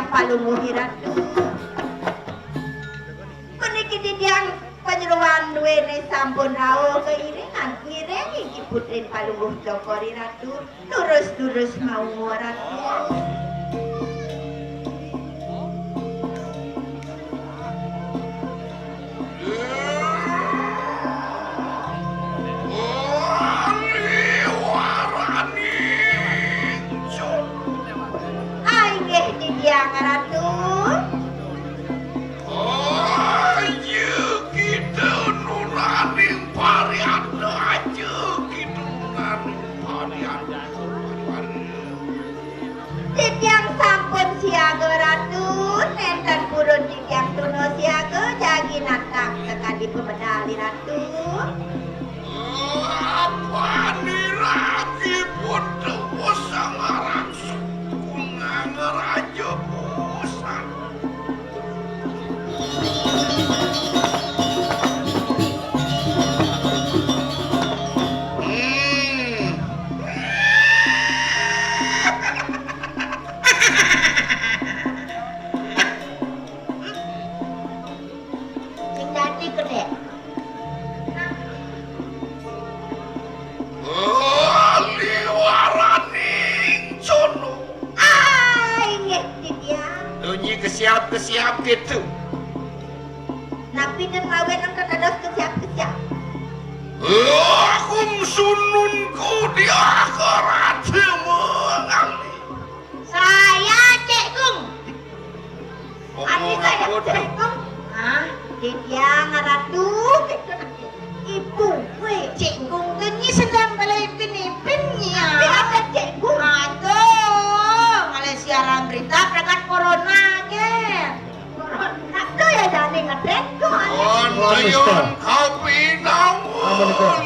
tiang palungguhi ratu. Puniki tiang panyeruan duwene sampun rawuh keiringan ngiringi Ki Putri palungguh Jokori ratu. Lurus-lurus mau ratu. Yang ratu aja kita nunaning parianda aja kita nunaning parianda Titiang sampun siaga ratu nenten purun titiang tuno siaga jagi natang sekali pemedali ratu apa nih lagi bodoh bosang arang sukungan raja bosan sing dadi gede liwaraning sono inget titiang dunyi kesiap gitu napi dan mawen nang kadados kesiap-kesiap aku sununku di akhirat mengali saya Cek Gung ngomong saya apa Cek tuh Gung titiang ratu ibu Cek Gung kenyi sedang balai pinipinnya tapi ada Cek Gung aduh ngalih siaran berita dengan corona kan corona tuh ya jane ngedek tuh Ontayon kapinawo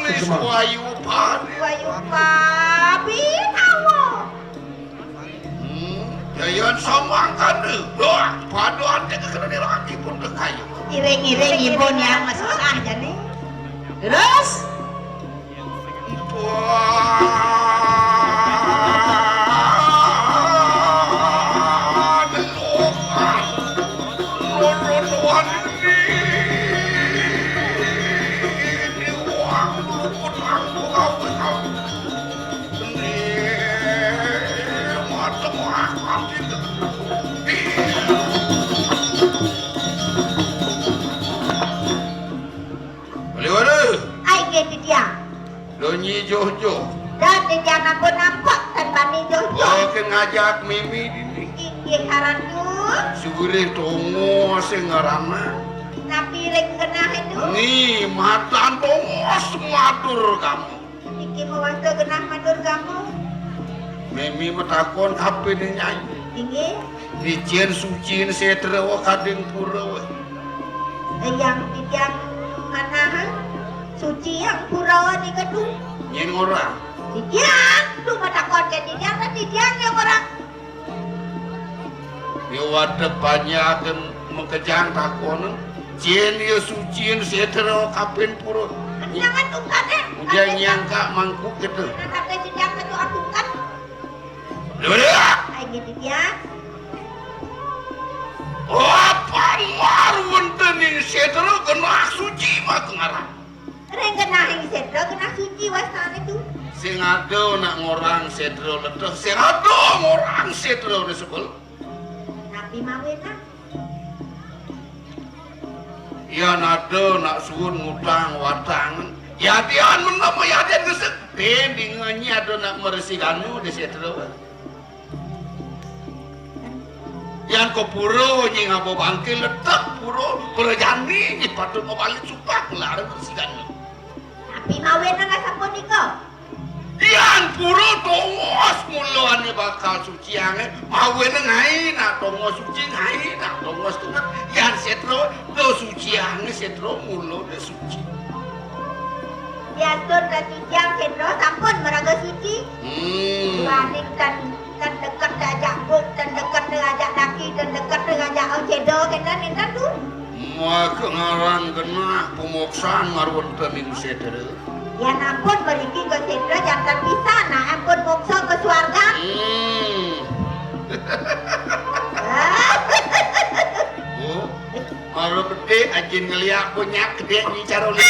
liswayu pari wayu papinawo Jayan samangkan doa paduan jaga kena diraki pun dekayu iring-iring ibon yang masalah jane terus Donyi Jojo dan jangan pun nampak tanpa ni Jojo oke ngajak Mimi dini inggih haratu sugure tongo sing ngaranna napi ring genah itu ni matan tongos matur kamu iki mawasta genah matur kamu Mimi metakon kape ni nyanyi inggih dicien sucin setrawa kadeng pura yang tiang mana suci yang pura ni kedung nyen orang tiang lu matakon ke tiang dan tiang yang orang yo wada banyak mengkejang takon cien yo sucin setrawa kapen pura jangan tungkat dia nyangka mangkuk gitu kata tiang itu tungkat udah ai gitu tiang apa marun tening setrawa kena suci mah ngarang ring genah yang sedro kena suci wasana itu sing ado nak ngorang sedro leteh sing ado ngorang sedro di sebel tapi mawena ya nado nak suun ngutang watang ya dian menama ya dian gesek pendingannya ado nak meresikanu di sedro yang ko puro nying abo bangke letek puro berjani patut mau balik supak larang meresikanu tapi mawena nggak sampun niko yang puro tongos muluannya bakal suci ange mawena ngai nak tongos suci ngai nak tongos tungat yang setro do suci ange setro mulo de suci biasun rati jam sedro sampun meraga suci dibanding kan dekat ngajak buk dan dekat ngajak daki dan dekat ngajak cedo kendan kendan tu mau ngarang kena pemoksaan marwan tening sedere ya ampun beriki ke sedro jantan bisa nah ampun mokso ke suarga Baru gede ajin ngeliat punya gede ni caroli.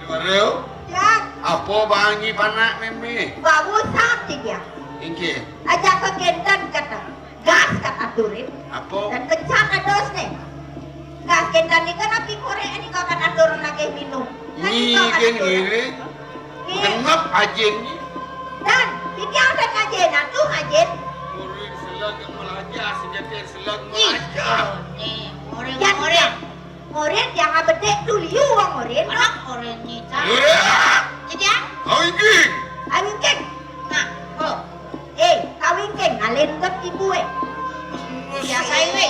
Baru Ya, apa bangi panak meme? bawa sakit ya. Ingke Ajak ke kendan kata. Gas kata turin. apa? Dan kencang dos nih. Gas kendan ni kan api korek ni kau kan adorong lagi minum. Ni kan ngiri. Ngap ajin ni. Dan pikir ada kajian tu kajian. Murid selag melajar sejati selag Ih, melajar. Nih, Yang murid-murid. Murid jangan bedek dulu wang murid. Anak murid nih, Cak. Ya, Jadi ya? kau ingke. Awin keng. Nah, oh, Kawin keng ngalin ke ibu biasa ini.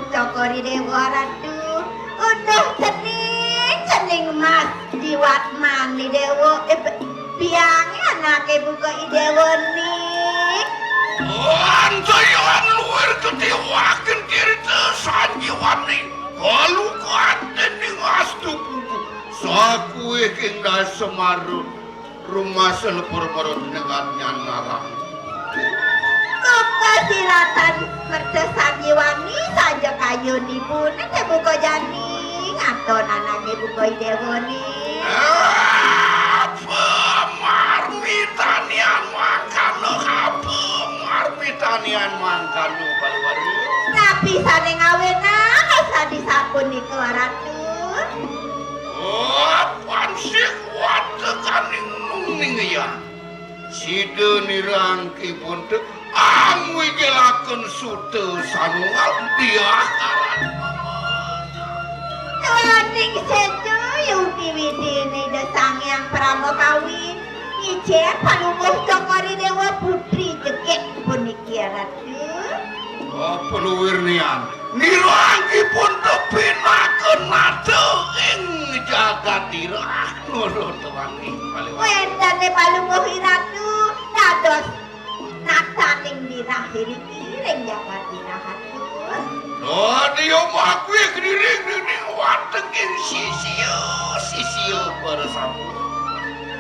Cokori dewa ratu udah cening mas diwat mani dewa biangnya anak ibu ke idewa nih Antayan luar ketewakan kiri tesan jiwani Kalau katen di ngastu buku Saku iking da semaru Rumah selepur perut dengannya narang kesilatan merdesak jiwani saja kayu di puna buka jani ngaton anak ibu ke idewa nih Apa marmitanian makano Apa marmitanian makano baru-baru tapi sana ngawena asa disapun di keluaratu Apaan sih kuat tekaning nuning ya Sida nirangki pun te Angwi jelakan sute sanungal biakaran Tuaning sejo yuki widini desang yang pramo kawin Ijen palumuh cokori dewa putri jegek puniki ratu Apa luwirnian Nirangki pun tepinakan nate ing jaga dirah Nurut tewangi Wendane palumuh ratu dados nataning dirahiri kiring jawa dirahatu Dia makwi kediring watekin sisio bersama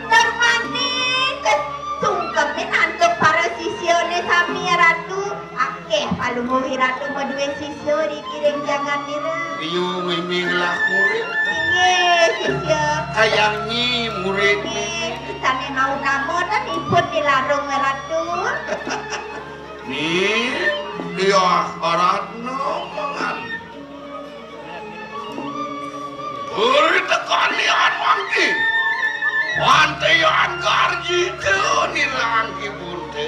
Termaning kesungkemin antuk para sisione sami ratu akeh palumuh ratu medue sisio dikiring jangan dira Dia meminglah murid Inge sisio Kayangnya murid Tane mau namo dan ipun dilarung ratu Nih dia karatna mangan Beri tekanian mangki Wantian garji te nirangki bunte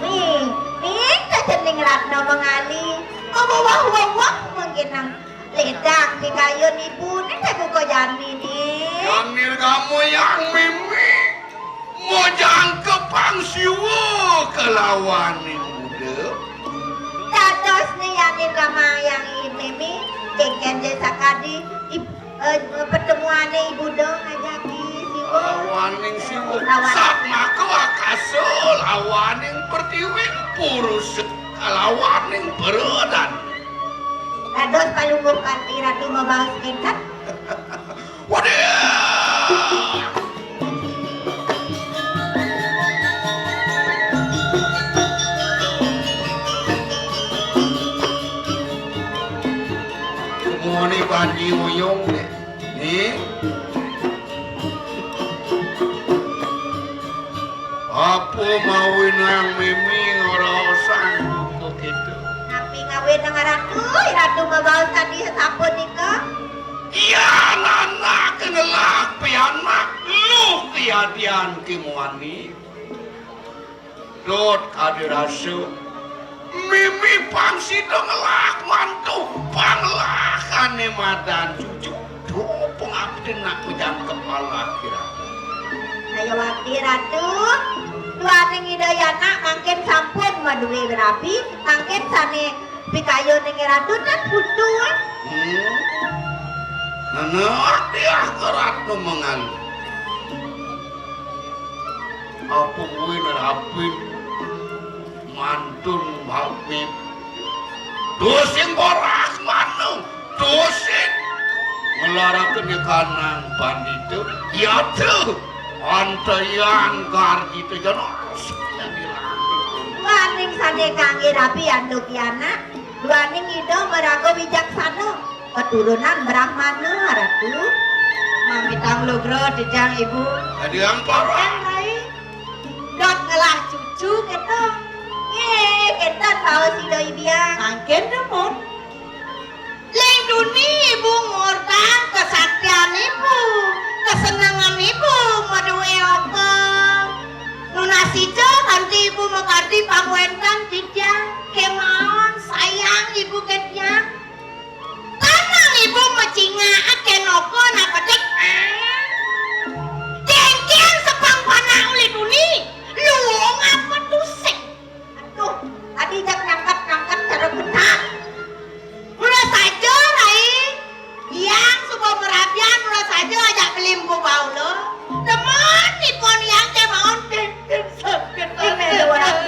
Nih kejening ratna mengali wah mungkin nang ledang di kayun ibu nih buka jani nih Yang nir kamu yang mimi Mojang kepangsiwo kelawan muda dados nih yang rama yang ini keken desa kadi pertemuan ibu dong ngajaki siwo Lawaning siwo Sama kewakaso Lawaning pertiwi Purus Lawaning berodan dados palungguh kanti ratu membawas kenkat Waduh Moni pandi uyong nih Apa mawin yang mimi ngorosan kok gitu. Napi ngawin dengan ratu, ratu membawa tadi sapun nikah. Iya anak kenelak pianak lu kejadian kimuani. Dot kadirasu mimi pangsi dengelak mantu panglakan madan cucu. Tuh pengabden aku jam kepala kira. Ayo wakti ratu. Dua ning hidayana mangkin sampun maduwe berapi, mangkin sane pikayo ning ratu nan putu. Anak dia kerat mengan. Apa gue nerapin mantun Habib. Dosen borak manu, dosen melarang ke kanan panditu. Ya tuh, antayan garji itu jangan yang bilang. Dua ning sane kangge rapi anduk yana, dua ning ido merago bijaksana. Keturunan Brahmana ratu. Mami tanglogro dijang ibu. Ada yang parah. Dot ngelah cucu kita. Kita tahu si doi biang. Mangkin demon. Leng duni ibu ngortang kesaktian ibu, kesenangan ibu maduwe apa. Lunasi jo nanti ibu mengerti pangwentan dijang. Kemaon sayang ibu ketiang. Tanang ibu mecinga akenoko napatik. Jengkel sepang panah oleh duni. Luong apa tusik. Aduh, tadi jak ngangkat cara benar. Mula saja rai. Yang suka merabian mula saja ajak belimbu bau lo. Teman ipon yang kemaon sakit. Ini orang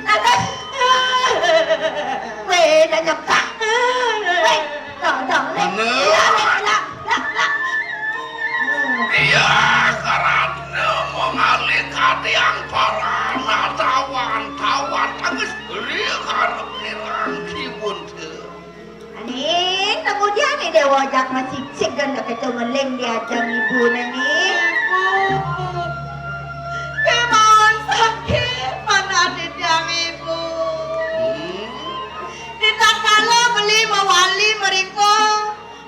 Atas. Weh, dah nyekak. Weh, dong. Iya, karena mengalihkan yang parah, tawan, tangis beri karena nirang kibun tuh. Aning, kemudian nih dewa jak masih cik dan tak kecil ngeleng diajang ibu nani. Kemauan sakit mana dijang ibu. Tidak kalau beli mawali mereka,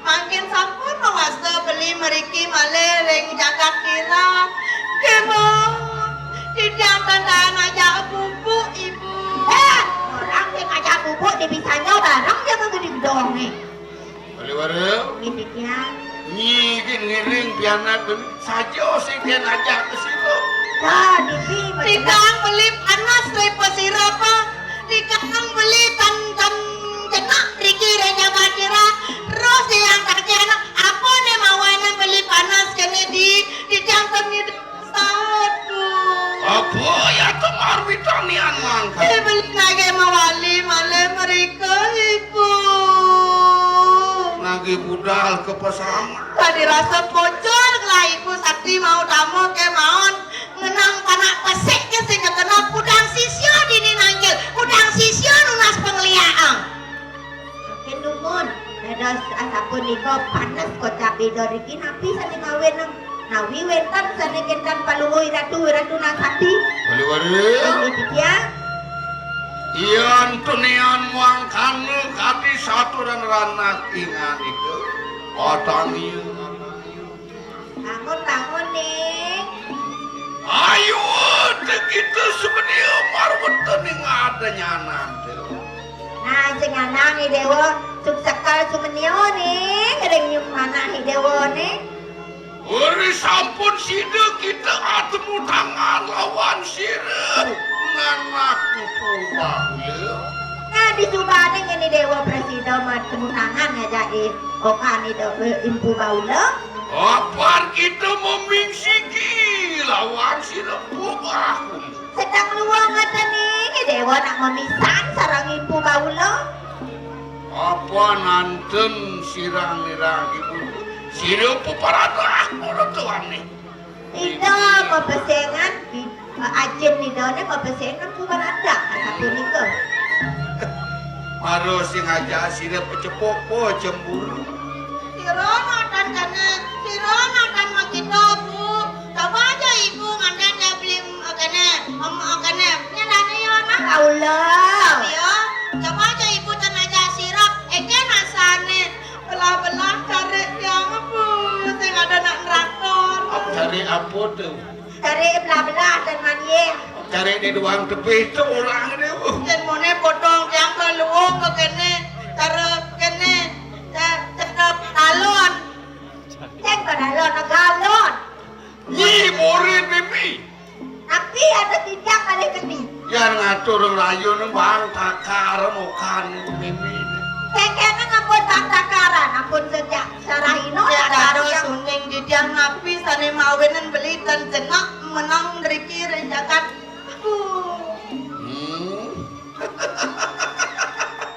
makin sampun mewasta beli meriki malereng jaga kira. Kemauan tidak tandaan aja bubuk ibu. Orang yang ngajak bubuk dia bisa nyoba, orang dia menggede gedong nih. Balik-balik. Gidiknya. Nyikin ngiring pianak saja sih dia ngajak ke situ. Dah, Divi. Dikang beli panas dari pasirapa. Dikang beli tan jenak riki renya bakira. Terus yang kaki anak apa nih mawana beli panas kene di jantan ni satu. Apa ya temar bitanian mangka. Beli lagi mawali malam mereka ibu. Lagi budal ke pasangan. Tadi rasa bocor lah ibu sakti mau tamu ke maon menang panak pesek ke sehingga kena udang sisyo dini nanggil udang sisyo nunas pengliaan. Makin dumun. Ada asapun niko panas kok cabai doriki napi sani ngawin nang. Nawi wentan sani kentan paluhoi ratu nang sakti. Balik-balik. Ini dia. Ian tunian muangkan kati satu dan ranak ingat itu. Otangi. Tangun nih. Ayo, begitu sebenarnya marwatan yang ada nyanan. Nah, senganang ni dewa suksekal sumenio nih. Kadang nyum mana ni dewa nih. Uri sampun sida kita atemu tangan lawan sira. Nanakku bahula. Nah, di Subang ini dewa presiden bertemu tangan aja okan itu impu baula. Apaan kita memingsiki lawan sira bahula. Sedang luang ada nih dewa nak memisan sarang impu baula. Apa nanten sirang nirang ibu. Sira peparata aku tuan nih. Tidak kepesengan ajen ni dah ni kepesengan bukan ada satu ni ke. Maro sing aja sira pecepopo cemburu. Sirona dan makita bu. Coba aja ibu ngandan ya beli apa tuh? Cari belah-belah dan manye. Cari di doang tepi itu orang ini. Dan mone potong yang keluang ke kene, cara kene, cara talon. Cek galon galon. Nyi murid mimi. Tapi ada tidak kali keni. Yang ngatur rayu nang bang takar mokan mimi. Kekena ngapun tak takaran, ampun sejak sarahino Ya karo yang suning di tiang napi sane mawenan beli dan jenak menang riki rejakan.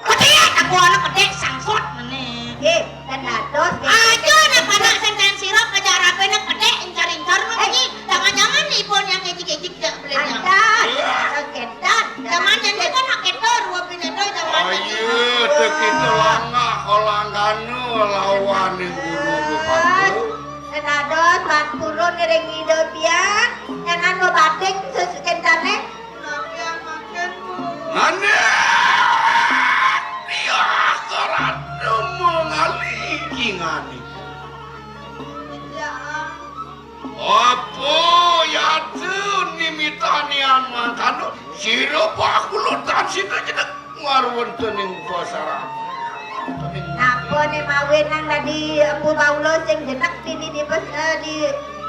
Ketiak aku anak pedek sangsot meneh. dan dados Aja nak pada senten sirap aja rape nak pedek incar-incar mah ni. Jangan-jangan ipon yang ejik-ejik jak belenya. ada kedan. Zaman yang dia kan nak ketor dua pindah zaman. Ayo teu kitu langah kolanganu lawan ning guru lupaku. Dan dados ban turun ngereng hidup ya. Yang anu batik sesukentane. Yang makan Nane dia karatu mengaliki ngani. Apa ya tuh nimitanian makan siro pakulutan sino jenak ngarun tening pasara. Napa ni mawenan tadi Abu Paulo sing jenak di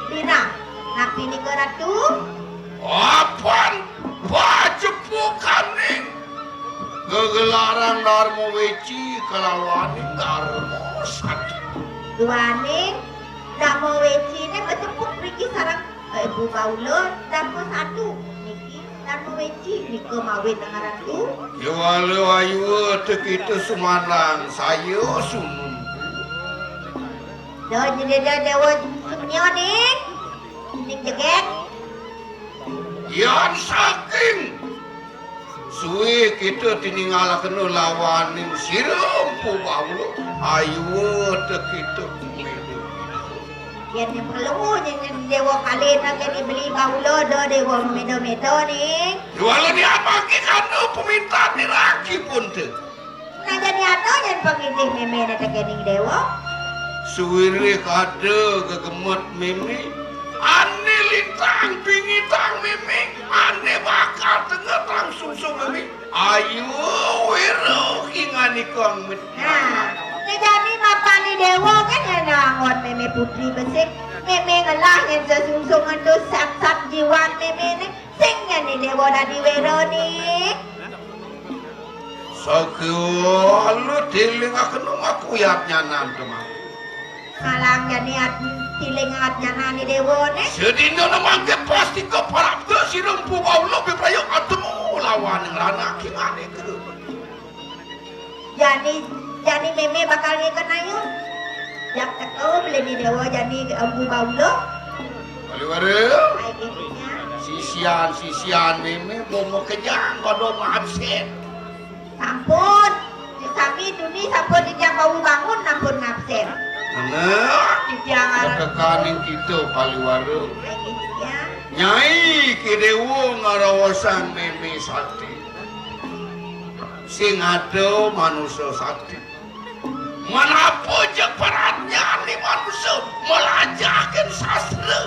dina. Napi ni keratu. Apaan pajepukan ning gegelaran Darmo Weci kalawan Darmo satu. Duane Darmo Weci ni bertepuk pergi sarang Ibu Paulo Darmo satu. Niki Darmo Weci ni ke mawe tengah ratu. Ya walau ayu teu kitu sumanang saya sunun. Dah jadi dewa sumnyo ni. Ning jegek. Yan saking suwe kita tiningalakeun lawan ning sireum Paulo ayu teu kitu kumidu. Yan ni perlu ni dewa kali nak ni beli Paulo do dewa medo-medo ni. Walau ni apa ki kanu peminta ni laki pun teu. Nah jadi ato yang pangitih meme na tagening dewa. Suwiri kade gegemot mimi ane lintang pingitang mimi ane bakal tengah tang susu mimi ayu wiro ingani kong mit. Nah, jadi mapani dewa kan yang nangon meme putri besik. Meme ngalah yang sesungsungan tu sat-sat jiwa meme ni. Singnya ni dewa dari wero ni. Sakyo lu tilingakeun makuyatnya nan teman. Ngalang jadi tilingatnya nani dewa ni. Sedina namangke pasti keparap teu si rempu Paulo beprayok atemu lawan ngrana kingane ke. Jadi meme bakal ni kena yuk. Jak takau beli ni dewa jadi Abu Paulo. Baliware Ai gitunya. sisian meme bomo kejang kodo absen. Sampun. Sami duni sampun dijak bau bangun nampun absen. Nah, Dijang tekaning kitu Baliware. Ai gitunya. Nyai kidewo ngarawasan meme sakti. Sing ado manusia sakti. Menapa je perannya ni manusia melajakan sastra.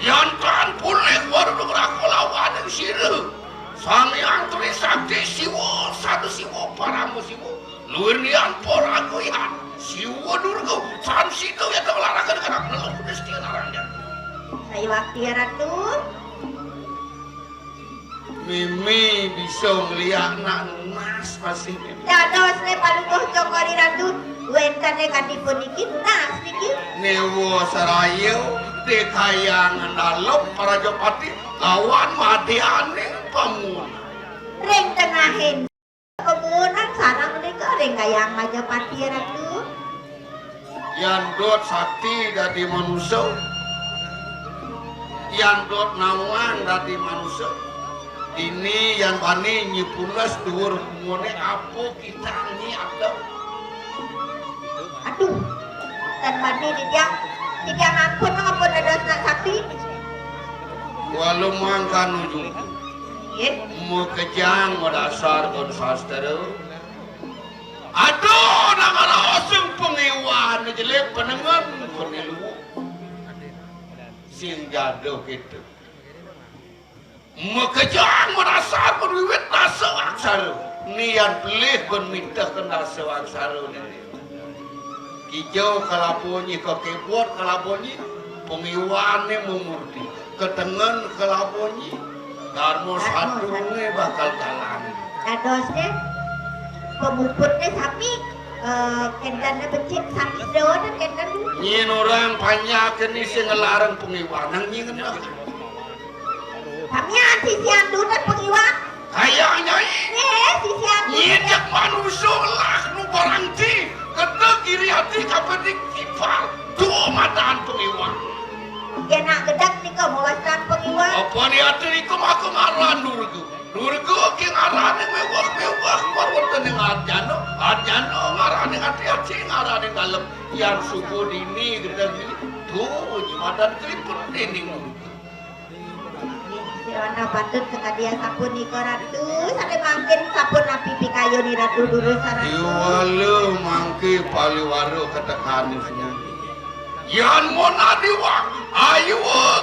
Yantan pulih waru ngrakolawan yang siru. Sang yang trisakti siwo satu siwo paramu siwo. Luirnian poragoyan siwo durgo san situ yang terlarakan karena neluk destian arangnya. Saya waktu ya ratu. Mimi bisa ngeliat nak nas pasti Mimi. Dados ne paluduh cokori ratu. Wentane kadipun iki nas niki. Newo sarayu dekayangan dalam para jopati lawan madiane pamun. Ring tengahin. Kemunan sarang mereka ring kayang Majapati ya ratu. Yang dot sakti dari manusia. Yang dot nawang dari manusia. Ini yang bani nyipulas dur mone apa kita ni ada. Aduh. Dan bani dijang ampun ada nak sakti. Walau mangkan ujung. Ye. Mau kejang mau dasar kon sastra. Aduh nama langsung pengewan jelek penengan penilu. sing jatuh gitu. Mekejang merasa berwiwit nasa aksara. Niat pelih bermitah ke nasa aksara ini. Kijau kalabonyi kekebot kalabonyi pengiwane mumurti ketengen kalabonyi karmo sadunge bakal kalah. Dadosnya pemuputnya sapi kendana becik sapi doang kendan Nyin orang panyakeun ni sing ngelarang pengiwanang nyin ngeunah. kami sisian dunan pengiwan Kayaknya sisian nyin jak manusia lah nu barangti kena kiri hati kapedik kipal tuh mataan pengiwan. ya nak gedak nih kau mewaskan pengiwan Apa ni hati ni kemaku ngaran nurgu. Nurgu ke ngaran yang mewah-mewah marwatan yang arjano ngaran yang hati-hati ngaran yang dalam yang suku dini gedang ini tuh jemadan keliput ini nurgu. si Wana patut sekadia sapun ni kau ratu sade makin sapun api pikayo ni ratu dulu saratu Iwala mangke paliwaro ketekanisnya. Yan mo nadiwang ayo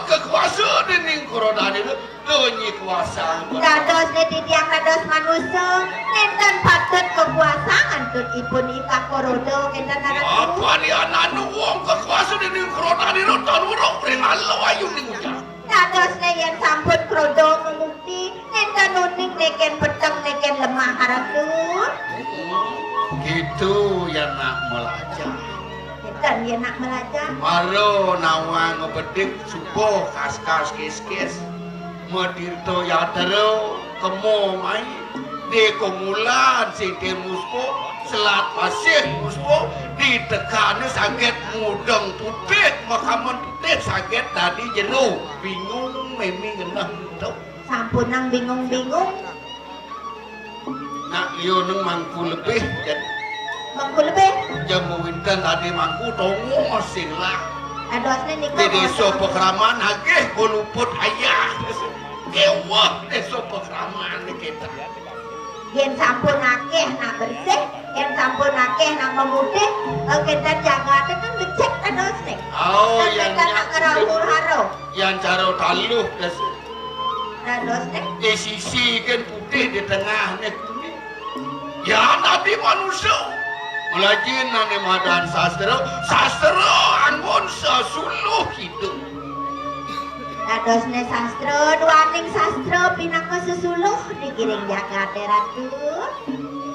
kekuasaan ini korodani itu donyi kuasa. dados ni titiang dados manusia nenten patut kekuasaan tut ipun ika korodo kendan ratu Apa ni anak wong kekuasaan ini korodani itu tanurok ringalau ayu ni ujang. dados ni yang sampun krodo memukti nenten nuning neken peteng neken lemah ratu Gitu yang nak belajar. dan dia nak belajar Maro nawang ngebedik subuh kas-kas kis-kis. Medirto yatero kemo mai de komulan sing muspo selat pasir muspo ditekani sakit mudeng putih makaman putih sakit tadi jenuh bingung memi ngenah itu sampunang bingung-bingung nak liyo neng mangku lebih jadi bangku lebih jamu winten tadi mangku tongo sing lah adosnya nih di desa pekraman agih goluput ayah kewah desa pekraman kita yang sampun akeh nak bersih yang sampun akeh nak memutih kita jaga kan becek adosnya oh yang kita nak ngerahur haro yang cara taluh adosnya di sisi kan putih di tengah ni kuning ya nabi manusia melajin nani madan sastra anggun sesuluh hidup adosnya sastra duaning sastra pinaka sesuluh digiring jaga ratu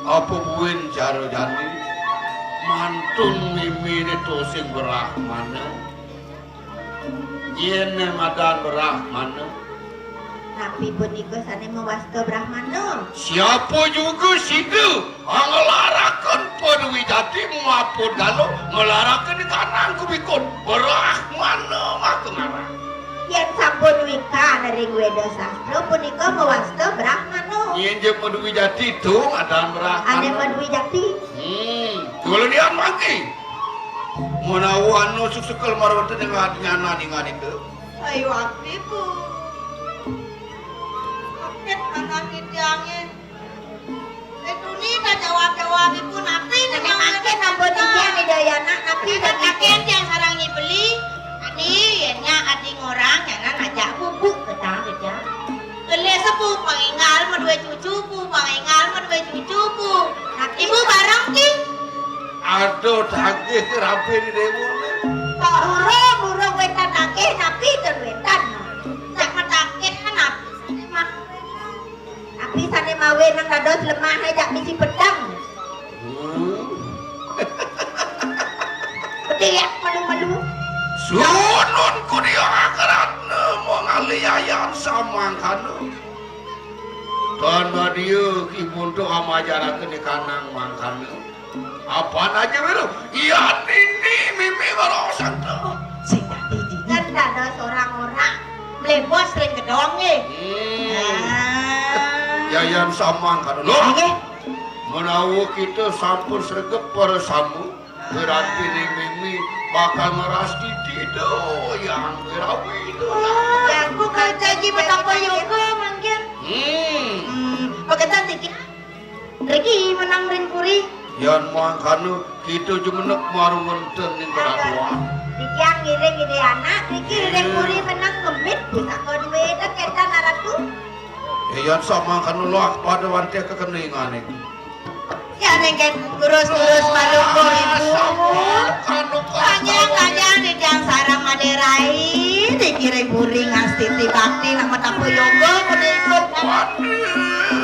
apa buin cara jadi mantun mimi itu sing berahmana yen madan berahmana tapi pun ikut sana mewasto brahmana siapa juga situ ngelarakan Padwijati maupun kalau ngelarakan di kanan kubikun berahmana maka ngarang yang sampun wika naring wedo sastra punika mewasto brahmana yang je Padwijati itu ada berahmana ane Padwijati kalau dia mangki menawan no susekal marwata dengan nyana dengan itu Ayo aktifu. Aktif anak idangin. Itu nih dah jawab pun api nih ane makin nampun dia ni dayana tapi dan kakek yang sarang beli. Adi, nya adi orang yang ngajak bubuk kita kerja. Gele sepu pangingal madue cucu pu, pangingal madue cucu pu. Ibu barang ki. aduh tagih rapi di dewa Pak burung wetan akeh napi ten wetan Jak matakit kan tapi sane mawe nang dados lemah ajak misi pedang gede ya malu-malu sunun ku dia akarat mau ngaliayan sama kanu tanpa dia ibu untuk amajarakan di kanang mangkanu apa aja beru iya ini mimi barosan tuh sing dadi kan dados orang-orang mlebos sering gedong nih yayan sama kanu loh menawa kita sampun sregep para samu berarti ni mimi bakal ngeras tidak yang berawi itu ya aku kerja di betapa yoga mangkin. Pagkatan dikit. Regi menang ring puri. Yan mangkanu kita jumenek maru wonten ning keraduan. Dijang gede anak, Riki gede muri menang ngemit, bisa kau duit kita naratu. Yan sama kanu loak pada wantia kekeningan iki. Ya nengken kurus-kurus maluko ibu. Kanu Kanya di jang sarang maderai, dikira buring ngas titi bakti nak mata poyogo kode ikut. Waduh.